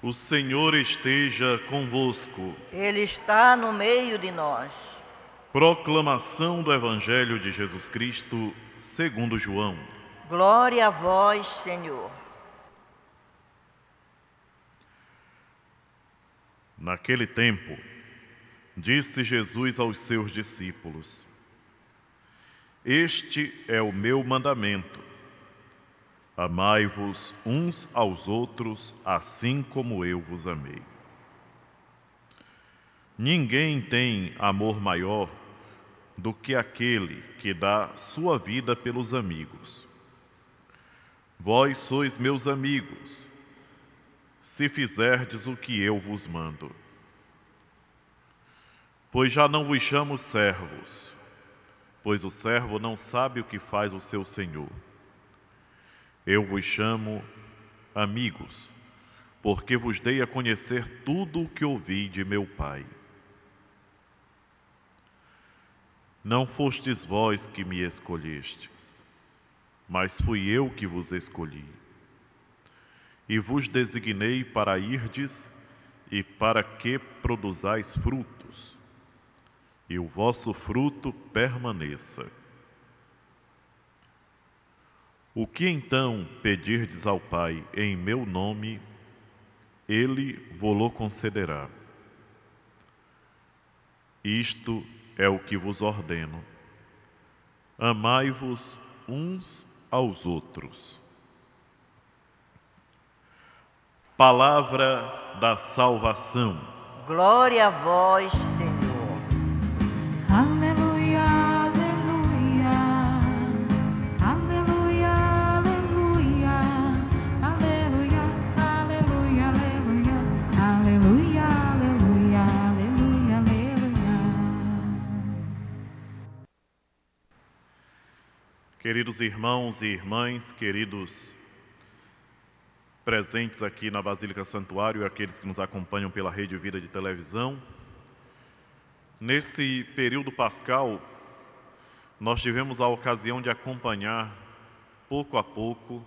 O Senhor esteja convosco. Ele está no meio de nós. Proclamação do Evangelho de Jesus Cristo, segundo João. Glória a vós, Senhor. Naquele tempo, disse Jesus aos seus discípulos: Este é o meu mandamento: amai-vos uns aos outros, assim como eu vos amei. Ninguém tem amor maior do que aquele que dá sua vida pelos amigos. Vós sois meus amigos, se fizerdes o que eu vos mando. Pois já não vos chamo servos, pois o servo não sabe o que faz o seu senhor. Eu vos chamo amigos, porque vos dei a conhecer tudo o que ouvi de meu Pai. Não fostes vós que me escolhestes, mas fui eu que vos escolhi. E vos designei para irdes e para que produzais frutos, e o vosso fruto permaneça. O que então pedirdes ao Pai em meu nome, Ele vô-lo concederá. Isto é o que vos ordeno: amai-vos uns aos outros. Palavra da salvação. Glória a vós, Senhor. Aleluia, aleluia, aleluia, aleluia, aleluia, aleluia, aleluia, aleluia, aleluia, aleluia, aleluia. Queridos irmãos e irmãs, queridos presentes aqui na Basílica Santuário e aqueles que nos acompanham pela Rede Vida de televisão, nesse período pascal, nós tivemos a ocasião de acompanhar, pouco a pouco,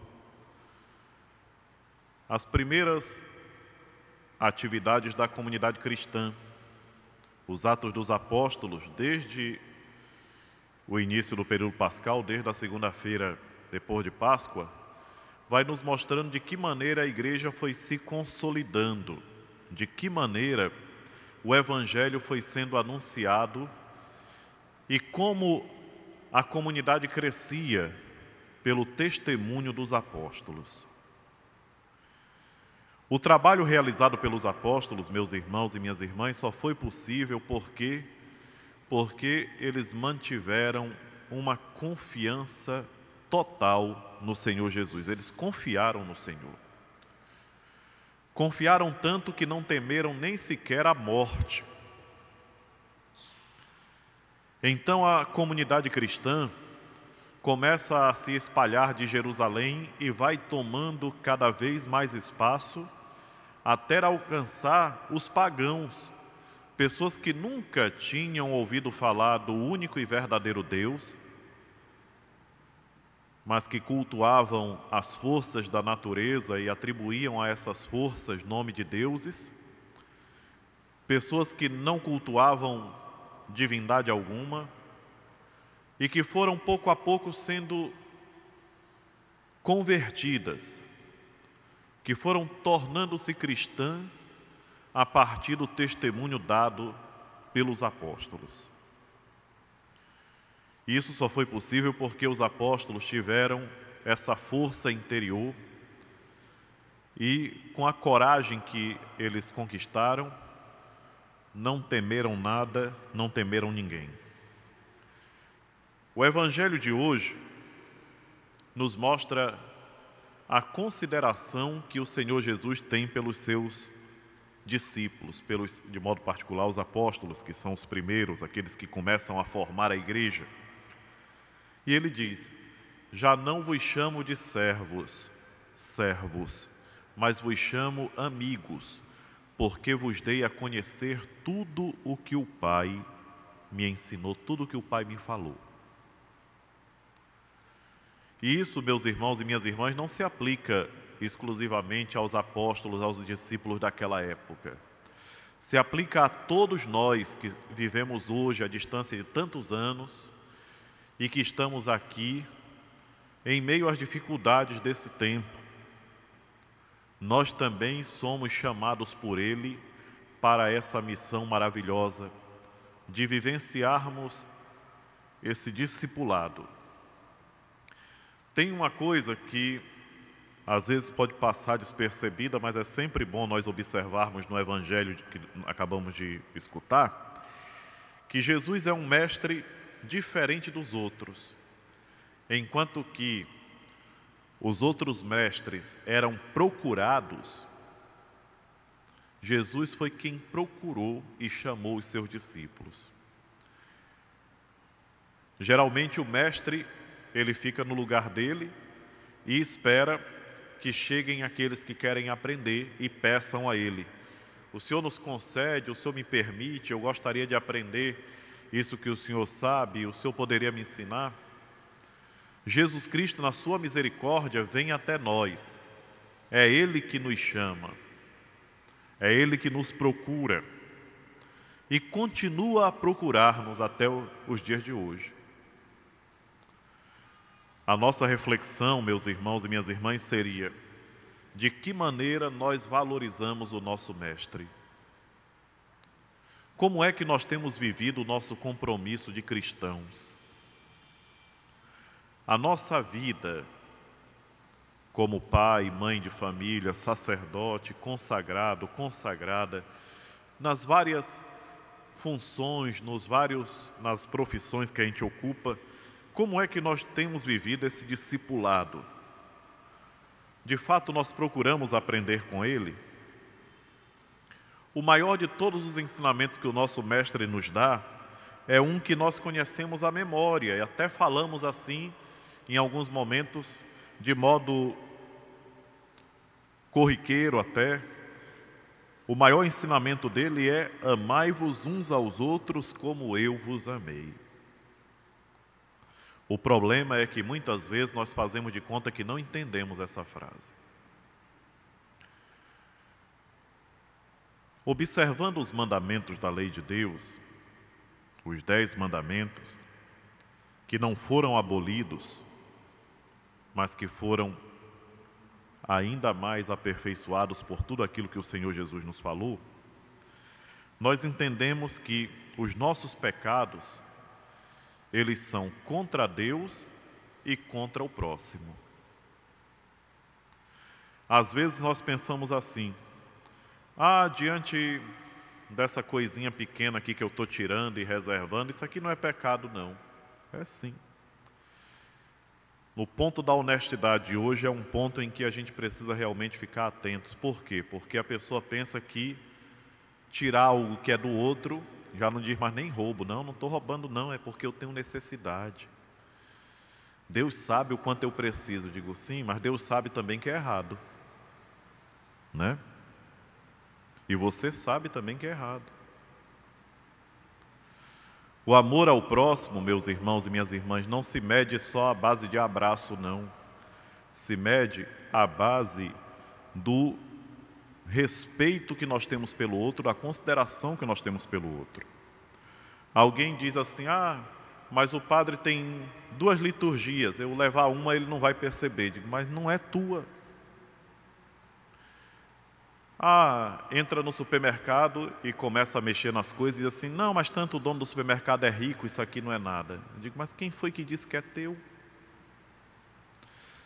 as primeiras atividades da comunidade cristã, os Atos dos Apóstolos, desde o início do período pascal, desde a segunda-feira depois de Páscoa, vai nos mostrando de que maneira a igreja foi se consolidando, de que maneira o Evangelho foi sendo anunciado e como a comunidade crescia pelo testemunho dos apóstolos. O trabalho realizado pelos apóstolos, meus irmãos e minhas irmãs, só foi possível porque eles mantiveram uma confiança total no Senhor Jesus. Eles confiaram no Senhor. Confiaram tanto que não temeram nem sequer a morte. Então a comunidade cristã começa a se espalhar de Jerusalém e vai tomando cada vez mais espaço até alcançar os pagãos, pessoas que nunca tinham ouvido falar do único e verdadeiro Deus, mas que cultuavam as forças da natureza e atribuíam a essas forças nome de deuses, pessoas que não cultuavam divindade alguma e que foram pouco a pouco sendo convertidas, que foram tornando-se cristãs a partir do testemunho dado pelos apóstolos. Isso só foi possível porque os apóstolos tiveram essa força interior e, com a coragem que eles conquistaram, não temeram nada, não temeram ninguém. O Evangelho de hoje nos mostra a consideração que o Senhor Jesus tem pelos seus discípulos, de modo particular os apóstolos, que são os primeiros, aqueles que começam a formar a igreja. E ele diz: já não vos chamo de servos, mas vos chamo amigos, porque vos dei a conhecer tudo o que o Pai me ensinou, tudo o que o Pai me falou. E isso, meus irmãos e minhas irmãs, não se aplica exclusivamente aos apóstolos, aos discípulos daquela época. Se aplica a todos nós que vivemos hoje à distância de tantos anos e que estamos aqui em meio às dificuldades desse tempo. Nós também somos chamados por Ele para essa missão maravilhosa de vivenciarmos esse discipulado. Tem uma coisa que às vezes pode passar despercebida, mas é sempre bom nós observarmos no Evangelho que acabamos de escutar, que Jesus é um mestre diferente dos outros. Enquanto que os outros mestres eram procurados, Jesus foi quem procurou e chamou os seus discípulos. Geralmente o mestre, ele fica no lugar dele e espera que cheguem aqueles que querem aprender e peçam a ele: o Senhor nos concede, o Senhor me permite, eu gostaria de aprender isso que o Senhor sabe, o Senhor poderia me ensinar? Jesus Cristo, na sua misericórdia, vem até nós. É Ele que nos chama, é Ele que nos procura e continua a procurar-nos até os dias de hoje. A nossa reflexão, meus irmãos e minhas irmãs, seria: de que maneira nós valorizamos o nosso Mestre? Como é que nós temos vivido o nosso compromisso de cristãos? A nossa vida como pai, mãe de família, sacerdote, consagrado, consagrada, nas várias funções, nas profissões que a gente ocupa, como é que nós temos vivido esse discipulado? De fato, nós procuramos aprender com ele? O maior de todos os ensinamentos que o nosso mestre nos dá é um que nós conhecemos à memória e até falamos assim em alguns momentos de modo corriqueiro até. O maior ensinamento dele é: amai-vos uns aos outros como eu vos amei. O problema é que muitas vezes nós fazemos de conta que não entendemos essa frase. Observando os mandamentos da lei de Deus, os 10 mandamentos, que não foram abolidos, mas que foram ainda mais aperfeiçoados por tudo aquilo que o Senhor Jesus nos falou, nós entendemos que os nossos pecados, eles são contra Deus e contra o próximo. Às vezes nós pensamos assim: diante dessa coisinha pequena aqui que eu estou tirando e reservando, isso aqui não é pecado não. É sim. No ponto da honestidade hoje é um ponto em que a gente precisa realmente ficar atentos. Por quê? Porque a pessoa pensa que tirar algo que é do outro, já não diz mais nem roubo. Não estou roubando não, é porque eu tenho necessidade. Deus sabe o quanto eu preciso. Digo sim, mas Deus sabe também que é errado, né? E você sabe também que é errado. O amor ao próximo, meus irmãos e minhas irmãs, não se mede só à base de abraço, não. Se mede à base do respeito que nós temos pelo outro, da consideração que nós temos pelo outro. Alguém diz assim: mas o padre tem 2 liturgias, eu levar uma ele não vai perceber. Digo, mas não é tua. Entra no supermercado e começa a mexer nas coisas e diz assim: não, mas tanto o dono do supermercado é rico, isso aqui não é nada. Eu digo, mas quem foi que disse que é teu?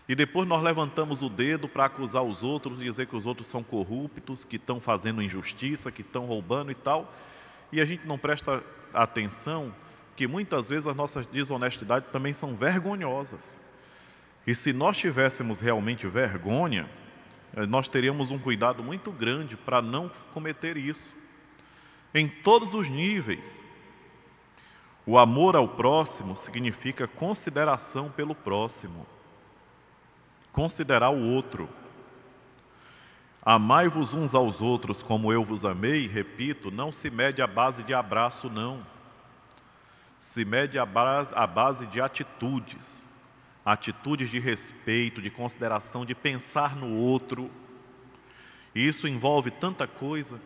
E depois nós levantamos o dedo para acusar os outros, dizer que os outros são corruptos, que estão fazendo injustiça, que estão roubando e tal. E a gente não presta atenção que muitas vezes as nossas desonestidades também são vergonhosas. E se nós tivéssemos realmente vergonha, nós teríamos um cuidado muito grande para não cometer isso. Em todos os níveis. O amor ao próximo significa consideração pelo próximo. Considerar o outro. Amai-vos uns aos outros como eu vos amei, repito, não se mede à base de abraço, não. Se mede à base de atitudes, atitudes de respeito, de consideração, de pensar no outro. E isso envolve tanta coisa.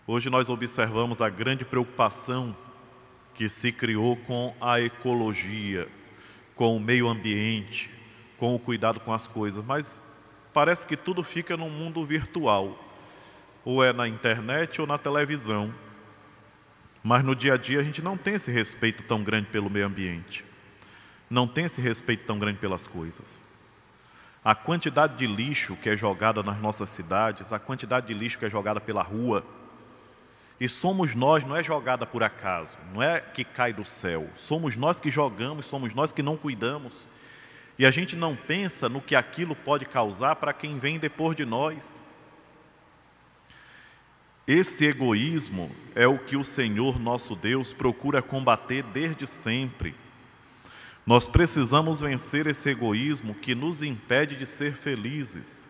Hoje nós observamos a grande preocupação que se criou com a ecologia, com o meio ambiente, com o cuidado com as coisas, mas parece que tudo fica no mundo virtual, ou é na internet ou na televisão. Mas no dia a dia a gente não tem esse respeito tão grande pelo meio ambiente, não tem esse respeito tão grande pelas coisas. A quantidade de lixo que é jogada nas nossas cidades, a quantidade de lixo que é jogada pela rua, e somos nós, não é jogada por acaso, não é que cai do céu, somos nós que jogamos, somos nós que não cuidamos, e a gente não pensa no que aquilo pode causar para quem vem depois de nós. Esse egoísmo é o que o Senhor nosso Deus procura combater desde sempre. Nós precisamos vencer esse egoísmo que nos impede de ser felizes.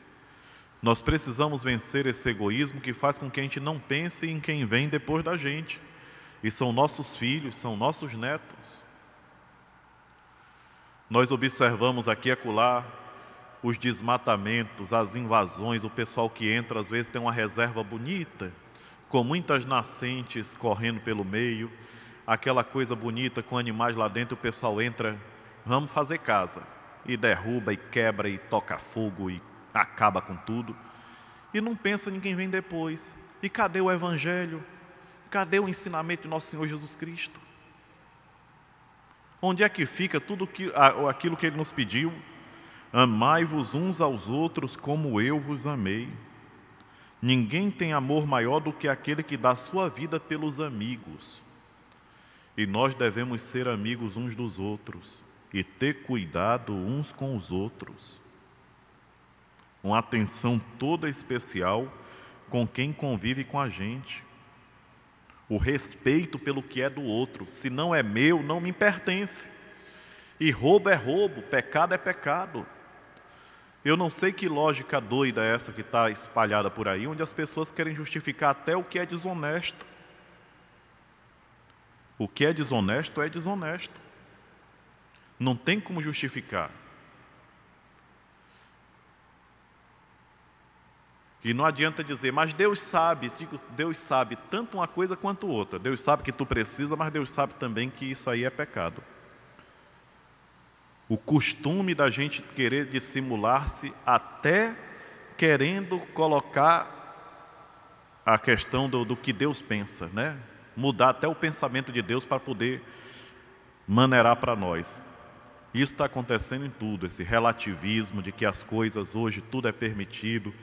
Nós precisamos vencer esse egoísmo que faz com que a gente não pense em quem vem depois da gente. E são nossos filhos, são nossos netos. Nós observamos aqui e acolá os desmatamentos, as invasões, o pessoal que entra, às vezes tem uma reserva bonita, com muitas nascentes correndo pelo meio, aquela coisa bonita com animais lá dentro, o pessoal entra, vamos fazer casa, e derruba, e quebra, e toca fogo, e acaba com tudo, e não pensa em quem vem depois. E cadê o Evangelho? Cadê o ensinamento de nosso Senhor Jesus Cristo? Onde é que fica tudo aquilo que Ele nos pediu? Amai-vos uns aos outros como eu vos amei. Ninguém tem amor maior do que aquele que dá sua vida pelos amigos. E nós devemos ser amigos uns dos outros e ter cuidado uns com os outros. Uma atenção toda especial com quem convive com a gente. O respeito pelo que é do outro. Se não é meu, não me pertence. E roubo é roubo, pecado é pecado. Eu não sei que lógica doida é essa que está espalhada por aí, onde as pessoas querem justificar até o que é desonesto. O que é desonesto é desonesto. Não tem como justificar. E não adianta dizer, mas Deus sabe. Deus sabe tanto uma coisa quanto outra. Deus sabe que tu precisa, mas Deus sabe também que isso aí é pecado. O costume da gente querer dissimular-se até querendo colocar a questão do que Deus pensa, né? Mudar até o pensamento de Deus para poder maneirar para nós. Isso está acontecendo em tudo, esse relativismo de que as coisas hoje tudo é permitido.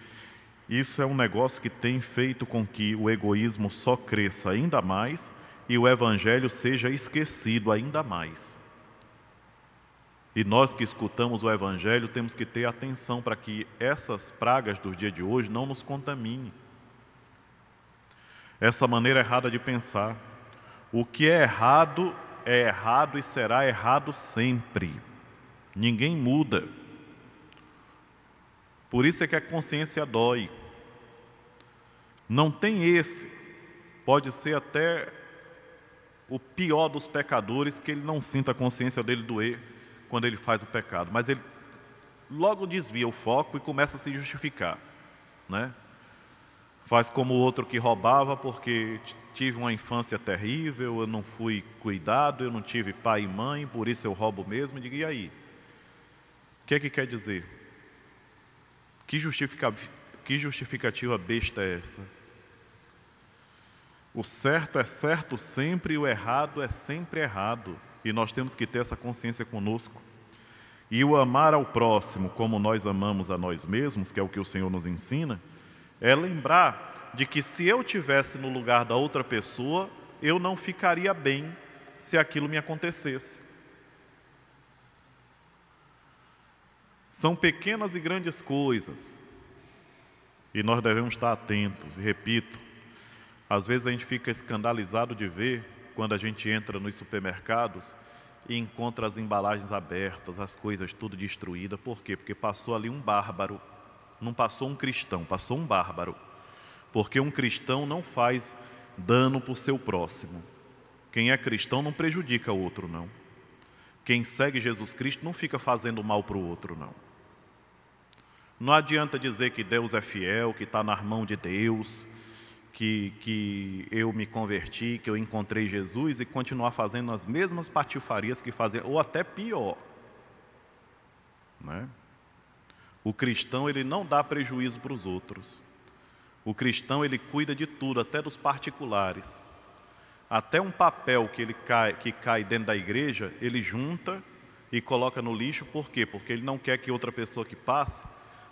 Isso é um negócio que tem feito com que o egoísmo só cresça ainda mais e o Evangelho seja esquecido ainda mais. E nós que escutamos o Evangelho temos que ter atenção para que essas pragas do dia de hoje não nos contaminem. Essa maneira errada de pensar. O que é errado e será errado sempre. Ninguém muda. Por isso é que a consciência dói. Não tem esse. Pode ser até o pior dos pecadores que ele não sinta a consciência dele doer quando ele faz o pecado. Mas ele logo desvia o foco e começa a se justificar, né? Faz como o outro que roubava porque tive uma infância terrível, eu não fui cuidado, eu não tive pai e mãe, por isso eu roubo mesmo. E aí? O que é que quer dizer? Que justificativa besta é essa? O certo é certo sempre e o errado é sempre errado. E nós temos que ter essa consciência conosco. E o amar ao próximo como nós amamos a nós mesmos, que é o que o Senhor nos ensina, é lembrar de que se eu estivesse no lugar da outra pessoa, eu não ficaria bem se aquilo me acontecesse. São pequenas e grandes coisas. E nós devemos estar atentos. E repito, às vezes a gente fica escandalizado de ver, quando a gente entra nos supermercados e encontra as embalagens abertas, as coisas tudo destruídas. Por quê? Porque passou ali um bárbaro. Não passou um cristão, passou um bárbaro. Porque um cristão não faz dano para o seu próximo. Quem é cristão não prejudica o outro, não. Quem segue Jesus Cristo não fica fazendo mal para o outro, não. Não adianta dizer que Deus é fiel, que está na mão de Deus, que eu me converti, que eu encontrei Jesus e continuar fazendo as mesmas patifarias que fazia, ou até pior, né? O cristão, ele não dá prejuízo para os outros. O cristão, ele cuida de tudo, até dos particulares. Até um papel que cai dentro da igreja, ele junta e coloca no lixo. Por quê? Porque ele não quer que outra pessoa que passe,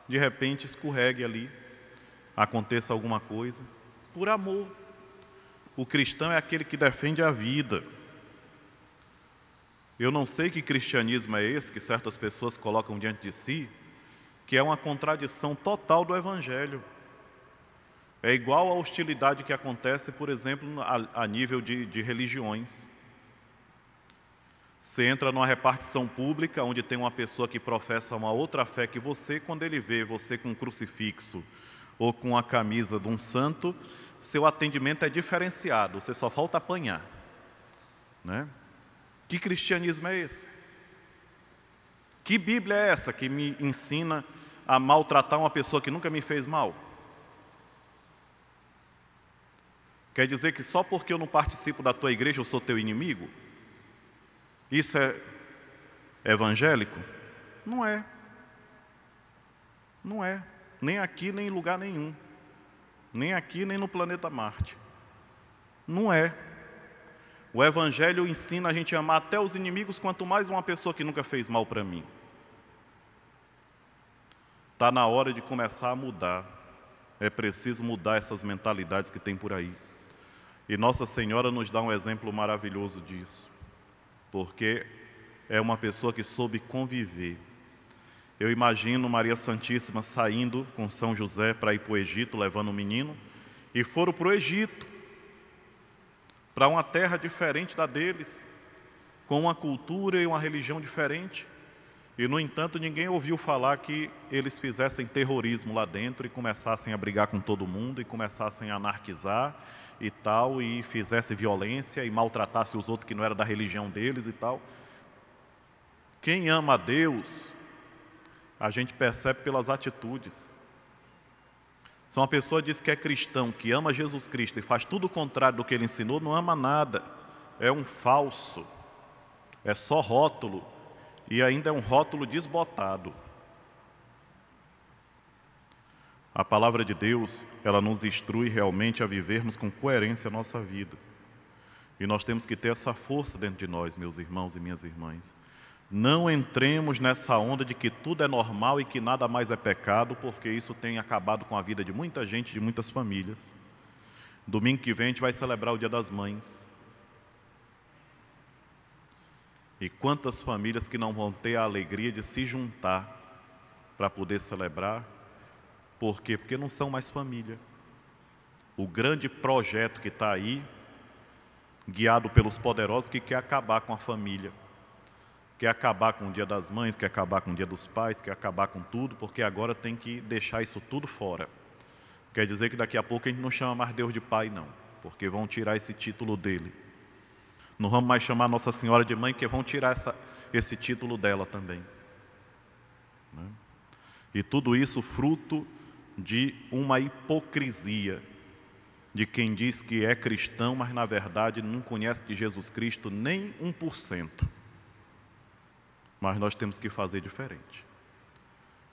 de repente escorregue ali, aconteça alguma coisa. Por amor. O cristão é aquele que defende a vida. Eu não sei que cristianismo é esse que certas pessoas colocam diante de si, que é uma contradição total do Evangelho. É igual à hostilidade que acontece, por exemplo, a nível de religiões. Você entra numa repartição pública, onde tem uma pessoa que professa uma outra fé que você, quando ele vê você com um crucifixo ou com a camisa de um santo, seu atendimento é diferenciado, você só falta apanhar, né? Que cristianismo é esse? Que Bíblia é essa que me ensina a maltratar uma pessoa que nunca me fez mal? Quer dizer que só porque eu não participo da tua igreja eu sou teu inimigo? Isso é evangélico? Não é. Não é. Nem aqui, nem em lugar nenhum. Nem aqui, nem no planeta Marte. Não é. O Evangelho ensina a gente a amar até os inimigos, quanto mais uma pessoa que nunca fez mal para mim. Está na hora de começar a mudar. É preciso mudar essas mentalidades que tem por aí. E Nossa Senhora nos dá um exemplo maravilhoso disso. Porque é uma pessoa que soube conviver. Eu imagino Maria Santíssima saindo com São José para ir para o Egito, levando o menino, e foram para o Egito, para uma terra diferente da deles, com uma cultura e uma religião diferente. E, no entanto, ninguém ouviu falar que eles fizessem terrorismo lá dentro e começassem a brigar com todo mundo e começassem a anarquizar e tal, e fizesse violência e maltratasse os outros que não eram da religião deles e tal. Quem ama a Deus, a gente percebe pelas atitudes. Se uma pessoa diz que é cristão, que ama Jesus Cristo e faz tudo o contrário do que ele ensinou, não ama nada. É um falso. É só rótulo. E ainda é um rótulo desbotado. A palavra de Deus, ela nos instrui realmente a vivermos com coerência a nossa vida. E nós temos que ter essa força dentro de nós, meus irmãos e minhas irmãs. Não entremos nessa onda de que tudo é normal e que nada mais é pecado, porque isso tem acabado com a vida de muita gente, de muitas famílias. Domingo que vem a gente vai celebrar o Dia das Mães. E quantas famílias que não vão ter a alegria de se juntar para poder celebrar. Por quê? Porque não são mais família. O grande projeto que está aí, guiado pelos poderosos, que quer acabar com a família. Quer acabar com o Dia das Mães, quer acabar com o Dia dos Pais, quer acabar com tudo, porque agora tem que deixar isso tudo fora. Quer dizer que daqui a pouco a gente não chama mais Deus de Pai, não, porque vão tirar esse título dele. Não vamos mais chamar Nossa Senhora de Mãe, porque vão tirar esse título dela também, né? E tudo isso fruto de uma hipocrisia, de quem diz que é cristão, mas na verdade não conhece de Jesus Cristo nem 1%. Mas nós temos que fazer diferente.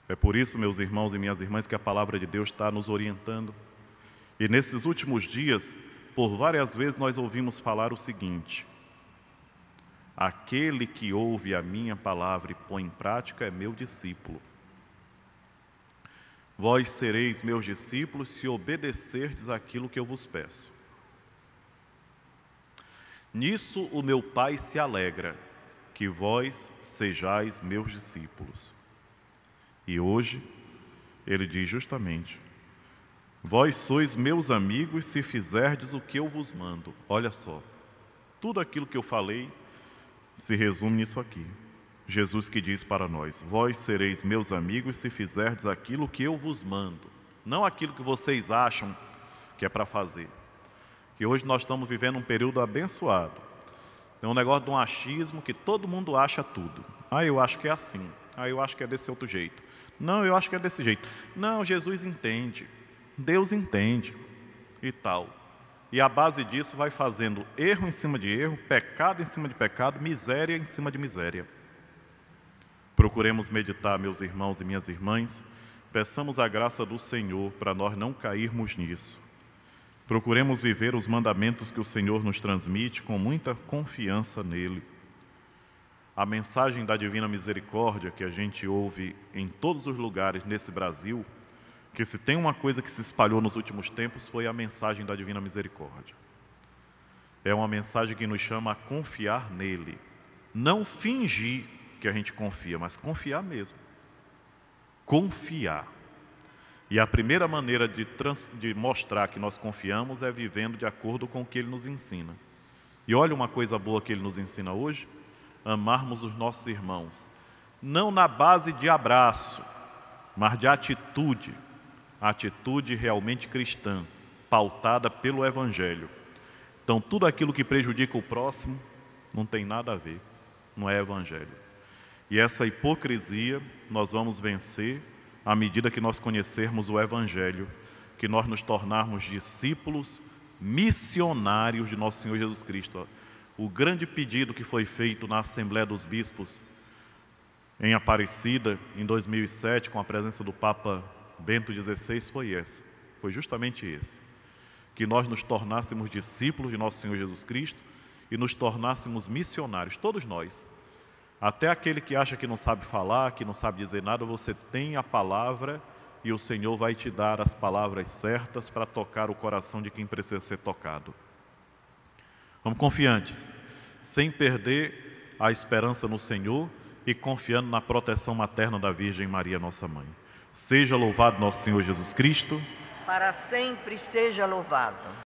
É por isso, meus irmãos e minhas irmãs, que a palavra de Deus está nos orientando. E nesses últimos dias, por várias vezes nós ouvimos falar o seguinte: aquele que ouve a minha palavra e põe em prática é meu discípulo. Vós sereis meus discípulos se obedecerdes àquilo que eu vos peço. Nisso o meu Pai se alegra, que vós sejais meus discípulos. E hoje, ele diz justamente: vós sois meus amigos se fizerdes o que eu vos mando. Olha só, tudo aquilo que eu falei se resume nisso aqui. Jesus que diz para nós: vós sereis meus amigos se fizerdes aquilo que eu vos mando. Não aquilo que vocês acham que é para fazer. Que hoje nós estamos vivendo um período abençoado. Tem um negócio de um achismo que todo mundo acha tudo. Ah, eu acho que é assim. Ah, eu acho que é desse outro jeito. Não, eu acho que é desse jeito. Não, Jesus entende. Deus entende. E tal. E a base disso vai fazendo erro em cima de erro, pecado em cima de pecado, miséria em cima de miséria. Procuremos meditar, meus irmãos e minhas irmãs, peçamos a graça do Senhor para nós não cairmos nisso. Procuremos viver os mandamentos que o Senhor nos transmite com muita confiança nele. A mensagem da Divina Misericórdia que a gente ouve em todos os lugares nesse Brasil, que se tem uma coisa que se espalhou nos últimos tempos foi a mensagem da Divina Misericórdia. É uma mensagem que nos chama a confiar nele. Não fingir que a gente confia, mas confiar mesmo. Confiar. E a primeira maneira de mostrar que nós confiamos é vivendo de acordo com o que ele nos ensina. E olha uma coisa boa que ele nos ensina hoje: amarmos os nossos irmãos. Não na base de abraço, mas de atitude. Atitude realmente cristã, pautada pelo Evangelho. Então, tudo aquilo que prejudica o próximo não tem nada a ver, não é Evangelho. E essa hipocrisia nós vamos vencer à medida que nós conhecermos o Evangelho, que nós nos tornarmos discípulos missionários de nosso Senhor Jesus Cristo. O grande pedido que foi feito na Assembleia dos Bispos em Aparecida, em 2007, com a presença do Papa Bento XVI, foi justamente esse, que nós nos tornássemos discípulos de nosso Senhor Jesus Cristo e nos tornássemos missionários, todos nós. Até aquele que acha que não sabe falar, que não sabe dizer nada, você tem a palavra e o Senhor vai te dar as palavras certas para tocar o coração de quem precisa ser tocado. Vamos confiantes, sem perder a esperança no Senhor e confiando na proteção materna da Virgem Maria, nossa Mãe. Seja louvado nosso Senhor Jesus Cristo. Para sempre seja louvado.